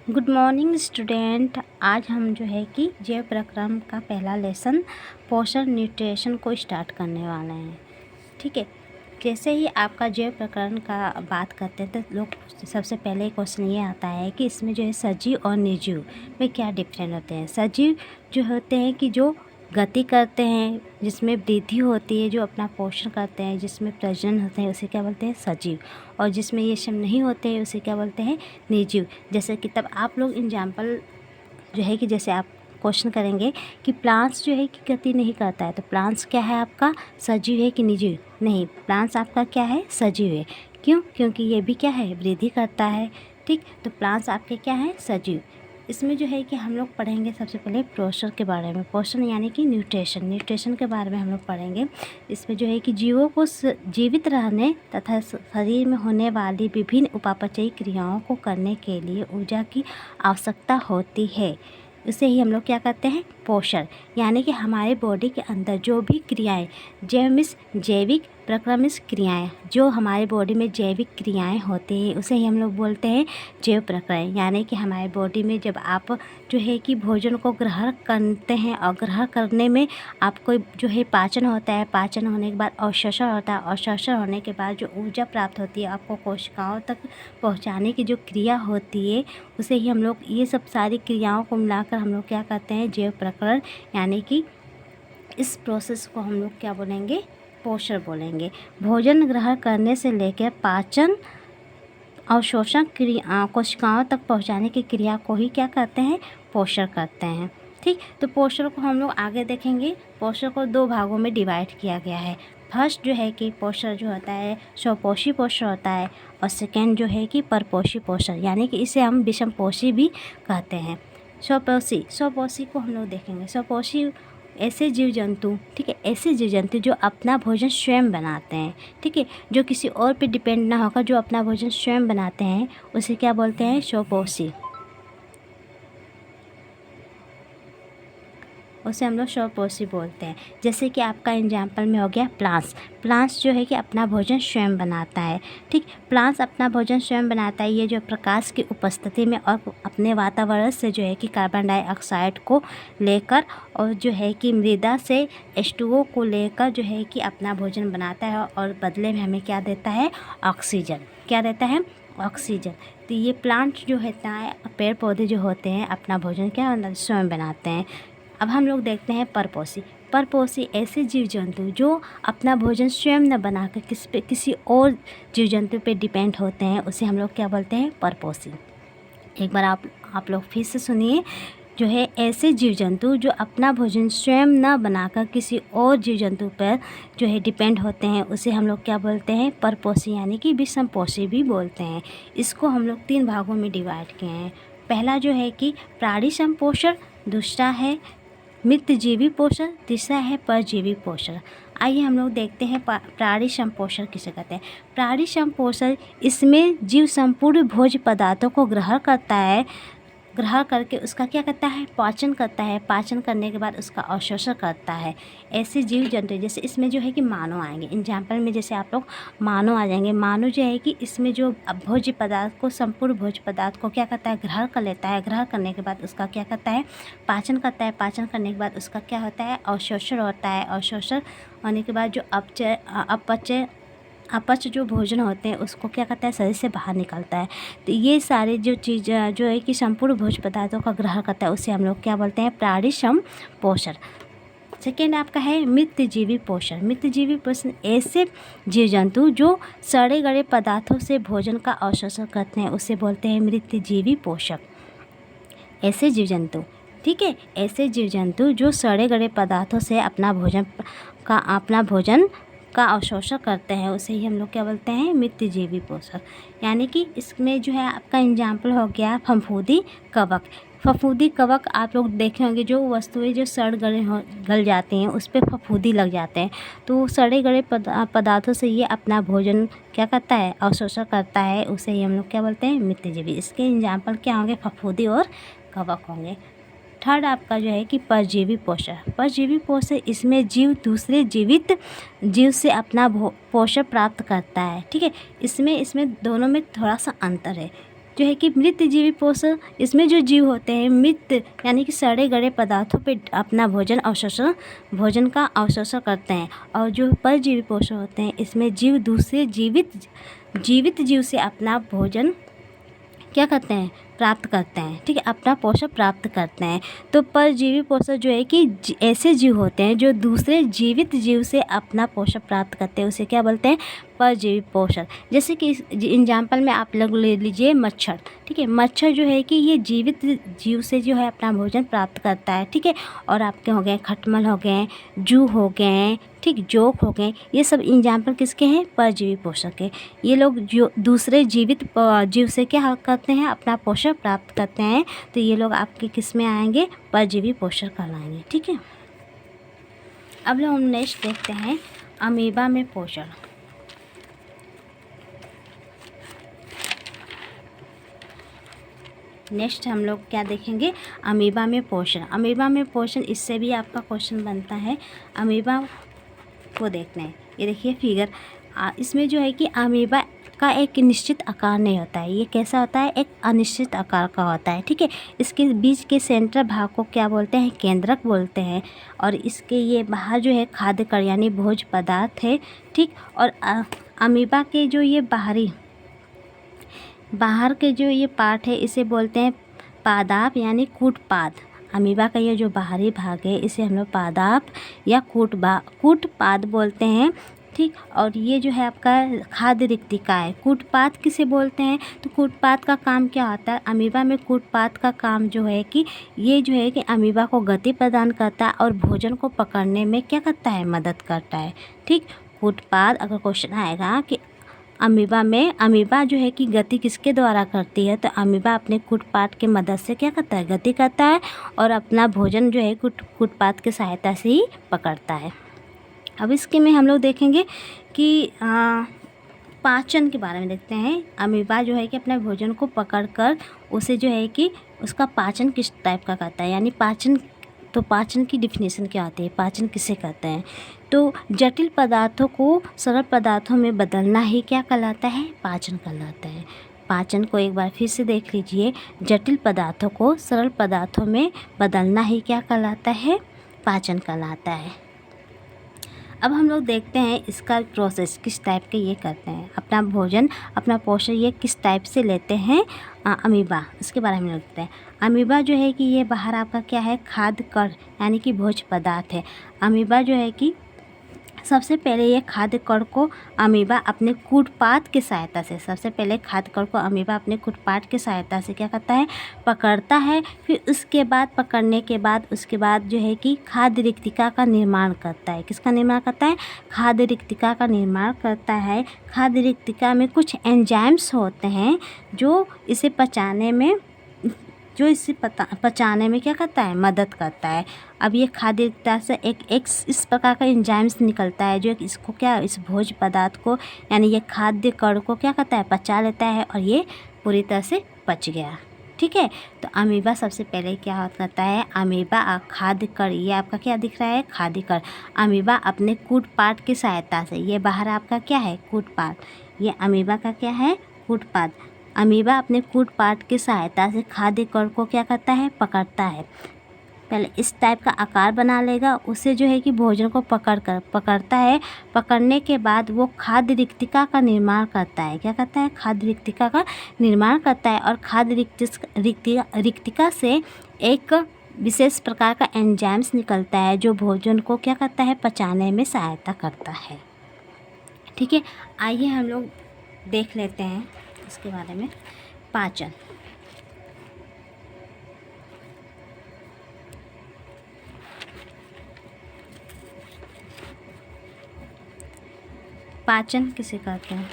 Good morning student. आज हम जो है कि जैव प्रक्रम का पहला लेसन पोषण न्यूट्रिशन को स्टार्ट करने वाले हैं। ठीक है, जैसे ही आपका जैव प्रकरण का बात करते हैं तो लोग सबसे पहले क्वेश्चन ये आता है कि इसमें जो है सजीव और निर्जीव में क्या डिफरेंस होते हैं। सजीव जो होते हैं कि जो गति करते हैं, जिसमें वृद्धि होती है, जो अपना पोषण करते हैं, जिसमें प्रजनन होते हैं, उसे क्या बोलते हैं सजीव। और जिसमें ये सब नहीं होते हैं उसे क्या बोलते हैं निर्जीव। जैसे कि तब आप लोग एग्जाम्पल जो है कि जैसे आप क्वेश्चन करेंगे कि प्लांट्स जो है कि गति नहीं करता है, तो प्लांट्स क्या है आपका सजीव है कि निर्जीव? नहीं, प्लांट्स आपका क्या है सजीव है। क्यों? क्योंकि ये भी क्या है वृद्धि करता है। ठीक, तो प्लांट्स आपके क्या है सजीव। इसमें जो है कि हम लोग पढ़ेंगे सबसे पहले पोषण के बारे में। पोषण यानी कि न्यूट्रिशन के बारे में हम लोग पढ़ेंगे। इसमें जो है कि जीवों को जीवित रहने तथा शरीर में होने वाली विभिन्न उपापचयी क्रियाओं को करने के लिए ऊर्जा की आवश्यकता होती है। उसे ही हम लोग क्या कहते हैं पोषण। यानी कि हमारे बॉडी के अंदर जो भी क्रियाएं जैविक प्रक्रमित क्रियाएं, जो हमारे बॉडी में जैविक क्रियाएं होती हैं उसे ही हम लोग बोलते हैं जैव प्रक्रम। यानी कि हमारे बॉडी में जब आप जो है कि भोजन को ग्रहण करते हैं और ग्रहण करने में आपको जो है पाचन होता है, पाचन होने के बाद अवशोषण होता है, अवशोषण होने के बाद जो ऊर्जा प्राप्त होती है आपको कोशिकाओं तक पहुँचाने की जो क्रिया होती है उसे ही हम लोग ये सब सारी क्रियाओं को मिलाकर हम लोग क्या कहते हैं जैव प्रक्रम। यानी कि इस प्रोसेस को हम लोग क्या बोलेंगे पोषण बोलेंगे। भोजन ग्रहण करने से लेकर पाचन अवशोषण क्रिया कोशिकाओं तक पहुंचाने की क्रिया को ही क्या कहते हैं पोषण कहते हैं। ठीक, तो पोषण को हम लोग आगे देखेंगे। पोषण को दो भागों में डिवाइड किया गया है। फर्स्ट जो है कि पोषण जो होता है स्वपोषी पोषण होता है, और सेकेंड जो है कि परपोषी पोषण, यानी कि इसे हम विषमपोषी भी कहते हैं। स्वपोषी को हम लोग देखेंगे। स्वपोषी ऐसे जीव जंतु, ठीक है, ऐसे जीव जंतु जो अपना भोजन स्वयं बनाते हैं, ठीक है, जो किसी और पे डिपेंड ना होकर जो अपना भोजन स्वयं बनाते हैं उसे क्या बोलते हैं स्वपोषी। उसे हम लोग स्वपोषी बोलते हैं। जैसे कि आपका एग्जाम्पल में हो गया प्लांट्स जो है कि अपना भोजन स्वयं बनाता है। ठीक, प्लांट्स अपना भोजन स्वयं बनाता है। ये जो प्रकाश की उपस्थिति में और अपने वातावरण से जो है कि कार्बन डाइऑक्साइड को लेकर और जो है कि मृदा से H2O को लेकर जो है कि अपना भोजन बनाता है, और बदले में हमें क्या देता है ऑक्सीजन। क्या देता है ऑक्सीजन। तो ये प्लांट जो होता है, पेड़ पौधे जो होते हैं अपना भोजन क्या स्वयं बनाते हैं। अब हम लोग देखते हैं परपोषी ऐसे जीव जंतु जो अपना भोजन स्वयं न बनाकर किसी और जीव जंतु पे डिपेंड होते हैं, उसे हम लोग क्या बोलते हैं परपोषी। एक बार आप लोग फिर से सुनिए। जो है ऐसे जीव जंतु जो अपना भोजन स्वयं न बनाकर किसी और जीव जंतु पर जो है डिपेंड होते हैं उसे हम लोग क्या बोलते हैं परपोषी, यानी कि विषमपोषी भी बोलते हैं। इसको हम लोग 3 भागों में डिवाइड किए हैं। पहला जो है कि प्राणी संपोषण, दूसरा है मितजीवी पोषण, तीसरा है परजीवी पोषण। आइए हम लोग देखते हैं प्राणी संपोषण किसे कहते हैं। प्राणी संपोषण इसमें जीव संपूर्ण भोज्य पदार्थों को ग्रहण करता है, ग्रहण करके उसका क्या करता है पाचन करता है, पाचन करने के बाद उसका अवशोषण करता है। ऐसे जीव जंतु जैसे इसमें जो है कि मानव आएंगे। एग्जाम्पल में जैसे आप लोग मानव आ जाएंगे। मानव जो है कि इसमें जो भोज्य पदार्थ को संपूर्ण भोज्य पदार्थ को क्या करता है ग्रहण कर लेता है। ग्रहण करने के बाद उसका क्या करता है पाचन करता है। पाचन करने के बाद उसका क्या होता है अवशोषण होता है। अवशोषण होने के बाद जो अपच जो भोजन होते हैं उसको क्या करता है शरीर से बाहर निकलता है। तो ये सारे जो चीज़ जो है कि संपूर्ण भोज्य पदार्थों का ग्रहण करता है उसे हम लोग क्या बोलते हैं प्राणी संपोषण। सेकेंड आपका है मितजीवी पोषण। मितजीवी पोषण ऐसे जीव जंतु जो सड़े गले पदार्थों से भोजन का अवशोषण करते हैं उसे बोलते हैं मृतजीवी पोषक। ऐसे जीव जंतु, ठीक है, ऐसे जीव जंतु जो सड़े गले पदार्थों से अपना भोजन का अवशोषण करते हैं उसे ही हम लोग क्या बोलते हैं मितजीवी पोषक। यानी कि इसमें जो है आपका एग्जाम्पल हो गया फफूंदी कवक। फफूंदी कवक आप लोग देखे होंगे, जो वस्तुएं जो गल जाती हैं उस पर फफूंदी लग जाते हैं, तो सड़े गले पदार्थों से ये अपना भोजन क्या करता है अवशोषण करता है, उसे ही हम लोग क्या बोलते हैं मितजीवी। इसके एग्जाम्पल क्या होंगे फफूंदी और कवक होंगे। थर्ड आपका जो है कि परजीवी पोषण। परजीवी पोषण इसमें जीव दूसरे जीवित जीव से अपना पोषण प्राप्त करता है। ठीक है, इसमें दोनों में थोड़ा सा अंतर है। जो है कि मृत जीवी पोषण, इसमें जो जीव होते हैं मृत यानी कि सड़े गले पदार्थों पे अपना भोजन का अवशोषण करते हैं। और जो परजीवी पोषण होते हैं इसमें जीव दूसरे जीवित जीव से अपना भोजन क्या करते हैं, प्राप्त करते हैं। ठीक है, अपना पोषण प्राप्त करते हैं। तो परजीवी पोषण जो है कि ऐसे जीव होते हैं जो दूसरे जीवित जीव से अपना पोषण प्राप्त करते हैं, उसे क्या बोलते हैं, परजीवी पोषण। जैसे कि एग्जाम्पल में आप लोग ले लीजिए मच्छर। ठीक है, मच्छर जो है कि ये जीवित जीव से जो है अपना भोजन प्राप्त करता है। ठीक है, और आपके हो गए खटमल हो गए, जू हो गए, ठीक, जोक हो गए, ये सब एग्जाम्पल किसके हैं, परजीवी पोषण के। ये लोग जो दूसरे जीवित जीव से क्या करते हैं, अपना पोषण प्राप्त करते हैं। तो ये लोग आपके किस में आएंगे, परजीवी पोषण कहलाएंगे। ठीक है, अब हम नेक्स्ट देखते हैं अमीबा में पोषण। नेक्स्ट हम लोग क्या देखेंगे, अमीबा में पोषण। अमीबा में पोषण, इससे भी आपका क्वेश्चन बनता है। अमीबा को देखते हैं, ये देखिए फिगर, इसमें जो है कि अमीबा का एक निश्चित आकार नहीं होता है। ये कैसा होता है, एक अनिश्चित आकार का होता है। ठीक है, इसके बीच के सेंटर भाग को क्या बोलते हैं, केंद्रक बोलते हैं। और इसके ये बाहर जो है खाद्य कण यानी भोज पदार्थ है। ठीक, और अमीबा के जो ये बाहर के जो ये पार्ट है इसे बोलते हैं पादाप यानी कूटपाद। अमीबा का ये जो बाहरी भाग है इसे हम लोग पादाप या कूटपाद बोलते हैं। ठीक, और ये जो है आपका खाद्य रिक्तिका है। कूटपाद किसे बोलते हैं, तो कूटपाद का काम क्या होता है, अमीबा में कूटपाद का काम जो है कि ये जो है कि अमीबा को गति प्रदान करता है और भोजन को पकड़ने में क्या करता है, मदद करता है। ठीक, कूटपाद, अगर क्वेश्चन आएगा कि अमीबा जो है कि गति किसके द्वारा करती है, तो अमीबा अपने कूटपाद के मदद से क्या करता है, गति करता है और अपना भोजन जो है कूटपाद की सहायता से ही पकड़ता है। अब इसके में हम लोग देखेंगे कि पाचन के बारे में देखते हैं। अमीबा जो है कि अपने भोजन को पकड़कर उसे जो है कि उसका पाचन किस टाइप का करता है, यानी पाचन की डिफिनेशन क्या होती है, पाचन किसे कहते हैं, तो जटिल पदार्थों को सरल पदार्थों में बदलना ही क्या कहलाता है, पाचन कहलाता है। पाचन को एक बार फिर से देख लीजिए, जटिल पदार्थों को सरल पदार्थों में बदलना ही क्या कहलाता है, पाचन कहलाता है। अब हम लोग देखते हैं इसका प्रोसेस किस टाइप के ये करते हैं, अपना भोजन अपना पोषण ये किस टाइप से लेते हैं अमीबा, इसके बारे में देखते हैं। अमीबा जो है कि ये बाहर आपका क्या है, खाद्य कण यानी कि भोज पदार्थ है। अमीबा जो है कि सबसे पहले ये खाद्य कण को अमीबा अपने कूटपाद की सहायता से, सबसे पहले खाद्य कण को अमीबा अपने कूटपाद की सहायता से क्या करता है, पकड़ता है। फिर उसके बाद पकड़ने के बाद उसके बाद जो है कि खाद्य रिक्तिका का निर्माण करता है। किसका निर्माण करता है, खाद्य रिक्तिका का निर्माण करता है। खाद्य रिक्तिका में कुछ एंजाइम्स होते हैं जो इसे पचाने में क्या करता है, मदद करता है। अब ये खाद्य रिक्तिका से एक इस प्रकार का एंजाइम्स निकलता है जो इसको क्या, इस भोज पदार्थ को यानी ये खाद्य कण को क्या करता है, पचा लेता है और ये पूरी तरह से पच गया। ठीक है, तो अमीबा सबसे पहले क्या करता है, अमीबा खाद्य कण, ये आपका क्या दिख रहा है, खाद्य कण। अमीबा अपने कूटपाद की सहायता से, ये बाहर आपका क्या है, कूटपाद, ये अमीबा का क्या है, कूटपाद। अमीबा अपने कूटपाद की सहायता से खाद्य कण को क्या करता है, पकड़ता है। पहले इस टाइप का आकार बना लेगा, उससे जो है कि भोजन को पकड़ता है। पकड़ने के बाद वो खाद्य रिक्तिका का निर्माण करता है। क्या करता है, खाद्य रिक्तिका का निर्माण करता है। और खाद्य रिक्तिका से एक विशेष प्रकार का एंजाइम्स निकलता है जो भोजन को क्या करता है, पचाने में सहायता करता है। ठीक है, आइए हम लोग देख लेते हैं इसके बारे में। पाचन, पाचन किसे कहते हैं,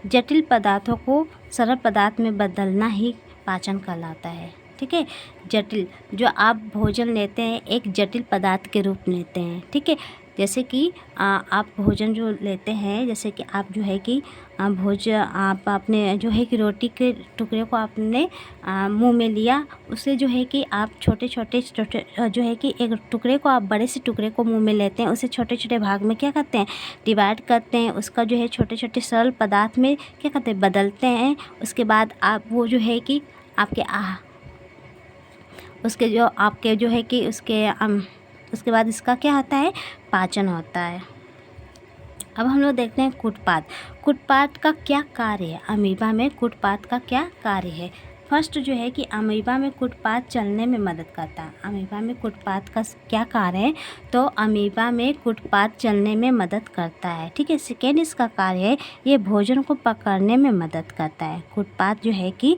जटिल पदार्थों को सरल पदार्थ में बदलना ही पाचन कहलाता है। ठीक है, जटिल, जो आप भोजन लेते हैं एक जटिल पदार्थ के रूप में लेते हैं। ठीक है, जैसे कि आप भोजन जो लेते हैं, जैसे कि आप जो है कि आप अपने जो है कि रोटी के टुकड़े को आपने मुंह में लिया, उससे जो है कि आप छोटे छोटे जो है कि एक टुकड़े को आप बड़े से टुकड़े को मुंह में लेते हैं, उसे छोटे छोटे भाग में क्या करते हैं, डिवाइड करते हैं, उसका जो है छोटे छोटे सरल पदार्थ में क्या करते हैं, बदलते हैं। उसके बाद आप वो जो है कि आपके उसके जो आपके जो है कि उसके बाद इसका क्या होता है, पाचन होता है। अब हम लोग देखते हैं कुटपाद। कुटपाद का क्या कार्य है, अमीबा में कुटपाद का क्या कार्य है। फर्स्ट जो है कि अमीबा में कुटपाद चलने में मदद करता है। अमीबा में कुटपाद का क्या कार्य है, तो अमीबा में कुटपाद चलने में मदद करता है, ठीक है। सेकेंड इसका कार्य है, ये भोजन को पकड़ने में मदद करता है। कुटपाद जो है कि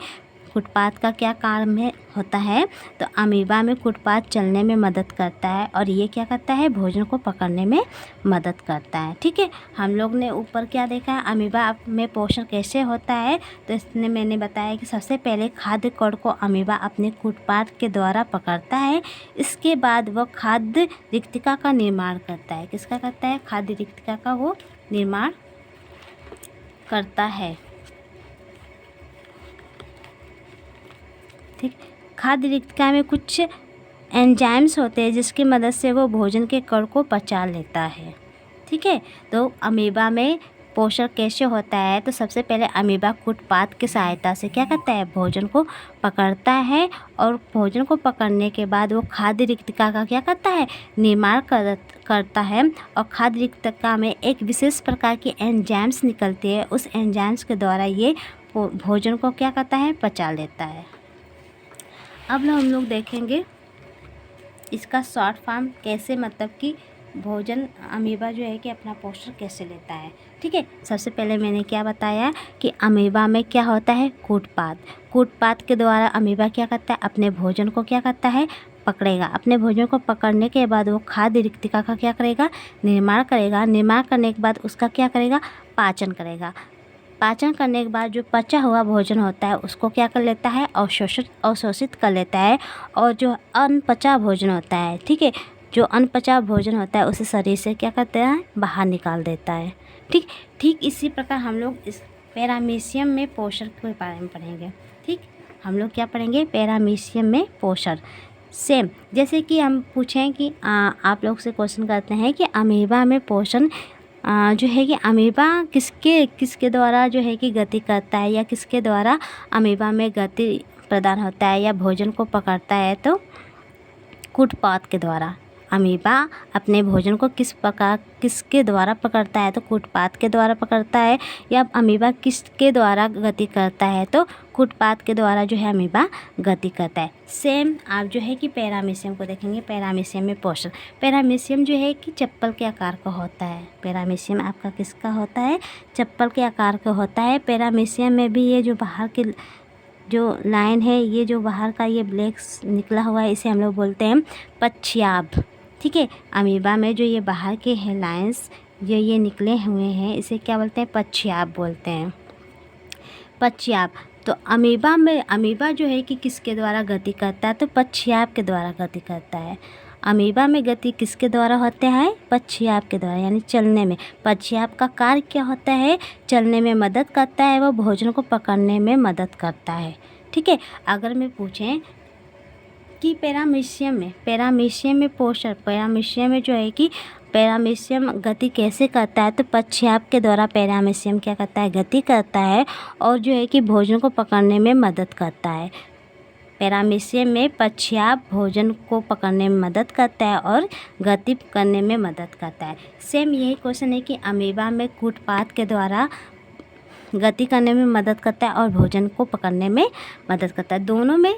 कुटपाद का क्या कार्य होता है, तो अमीबा में कुटपाद चलने में मदद करता है और ये क्या करता है, भोजन को पकड़ने में मदद करता है, ठीक है। हम लोग ने ऊपर क्या देखा है, अमीबा में पोषण कैसे होता है, तो इसने मैंने बताया कि सबसे पहले खाद्य कण को अमीबा अपने कुटपाद के द्वारा पकड़ता है। इसके बाद वह खाद्य रिक्तिका का निर्माण करता है। किसका करता है, खाद्य रिक्तिका का वो निर्माण करता है, ठीक। खाद्य रिक्तिका में कुछ एंजाइम्स होते हैं जिसकी मदद से वो भोजन के कण को पचा लेता है, ठीक है। तो अमीबा में पोषण कैसे होता है, तो सबसे पहले अमीबा कुटपाद की सहायता से क्या करता है, भोजन को पकड़ता है और भोजन को पकड़ने के बाद वो खाद्य रिक्तिका का क्या करता है, निर्माण करता है। और खाद्य रिक्तिका में एक विशेष प्रकार की एंजाइम्स निकलती है, उस एंजाइम्स के द्वारा ये भोजन को क्या करता है, पचा लेता है। अब हम लोग देखेंगे इसका शॉर्ट फॉर्म कैसे, मतलब कि भोजन अमीबा जो है कि अपना पोषण कैसे लेता है, ठीक है। सबसे पहले मैंने क्या बताया कि अमीबा में क्या होता है, कूटपाद। कूटपाद के द्वारा अमीबा क्या करता है, अपने भोजन को क्या करता है, पकड़ेगा। अपने भोजन को पकड़ने के बाद वो खाद्य रिक्तिका का क्या करेगा, निर्माण करेगा। निर्माण करने के बाद उसका क्या करेगा, पाचन करेगा। पाचन करने के बाद जो पचा हुआ भोजन होता है उसको क्या कर लेता है, अवशोषित कर लेता है। और जो अनपचा भोजन होता है, ठीक है, जो अनपचा भोजन होता है उसे शरीर से क्या करते हैं, बाहर निकाल देता है, ठीक। इसी प्रकार हम लोग इस पैरामीशियम में पोषण के बारे में पढ़ेंगे, ठीक। हम लोग क्या पढ़ेंगे, पैरामीशियम में पोषण। सेम जैसे कि हम पूछें कि आप लोग से क्वेश्चन करते हैं कि अमीबा में पोषण जो है कि अमीबा किसके द्वारा जो है कि गति करता है, या किसके द्वारा अमीबा में गति प्रदान होता है या भोजन को पकड़ता है, तो कूटपाद के द्वारा। अमीबा अपने भोजन को किसके द्वारा पकड़ता है, तो कूटपाद के द्वारा पकड़ता है। या अमीबा किसके द्वारा गति करता है, तो कूटपाद के द्वारा जो है अमीबा गति करता है। सेम आप जो है कि पैरामीशियम को देखेंगे। पैरामीशियम में पोषण, पैरामीशियम जो है कि चप्पल के आकार का होता है। पैरामीशियम आपका किसका होता है, चप्पल के आकार का होता है। पैरामीशियम में भी ये जो बाहर की जो लाइन है, ये जो बाहर का ये ब्लैक निकला हुआ है, इसे हम लोग बोलते हैं पच्छयाब, ठीक है। अमीबा में जो ये बाहर के हैं लाइंस, ये निकले हुए हैं, इसे क्या बोलते हैं, पच्छयाब बोलते हैं, पच्छयाब। तो अमीबा जो है कि किसके द्वारा गति करता है, तो पच्छयाब के द्वारा गति करता है। अमीबा में गति किसके द्वारा होते हैं, पच्छयाब के द्वारा, यानी चलने में। पच्छयाब का कार्य क्या होता है, चलने में मदद करता है, वह भोजन को पकड़ने में मदद करता है, ठीक है। अगर मैं पूछें कि पैरामीशियम में पोषण, पैरामीशियम में जो है कि पैरामीशियम गति कैसे करता है, तो पच्छयाब के द्वारा पैरामीशियम क्या करता है, गति करता है और जो है कि भोजन को पकड़ने में मदद करता है। पैरामीशियम में पच्छयाब भोजन को पकड़ने में मदद करता है और गति करने में मदद करता है। सेम यही क्वेश्चन है कि अमीबा में कूटपाद के द्वारा गति करने में मदद करता है और भोजन को पकड़ने में मदद करता है। दोनों में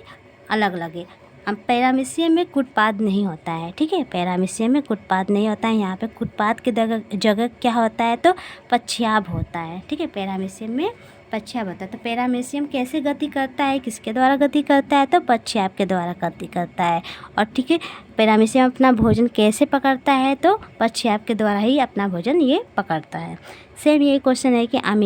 अलग अलग है। अब पैरामीशियम में कूटपाद नहीं होता है, ठीक है। पैरामीशियम में कूटपाद नहीं होता है, यहाँ पे कूटपाद की जगह क्या होता है, तो पच्छयाब होता है, ठीक है। पैरामीशियम में पच्छयाब होता है। तो पैरामीशियम कैसे गति करता है, किसके द्वारा गति करता है, तो पच्छयाब के द्वारा गति करता है। और ठीक है, पैरामीशियम अपना भोजन कैसे पकड़ता है, तो पच्छयाब के द्वारा ही अपना भोजन ये पकड़ता है। सेम ये क्वेश्चन है कि